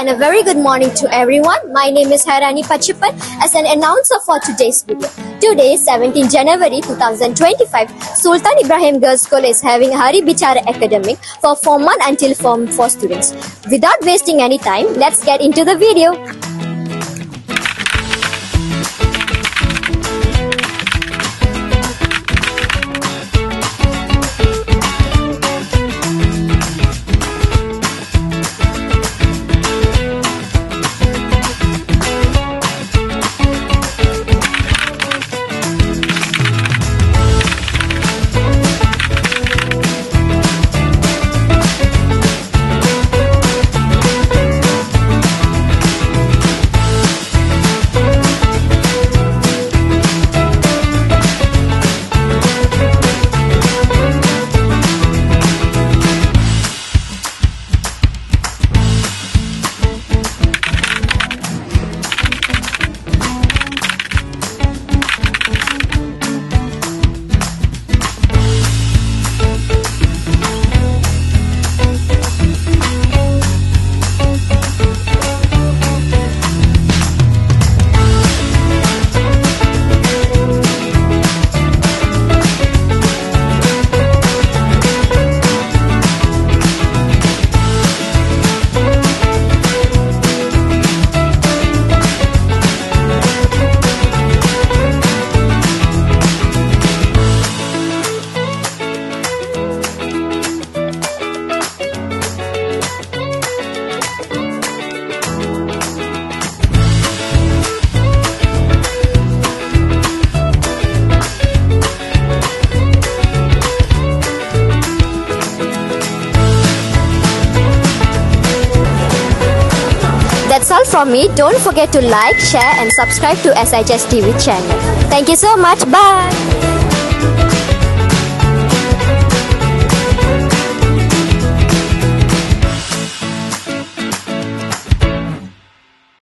and a very good morning to everyone. My name is Hairani Pachipan as an announcer for today's video. Today, 17 January 2025, Sultan Ibrahim Girls School is having Hari Bicara Academic for Form 1 until Form 4 students. Without wasting any time, let's get into the video. That's all from me. Don't forget to like, share and subscribe to SHS TV channel. Thank you so much. Bye.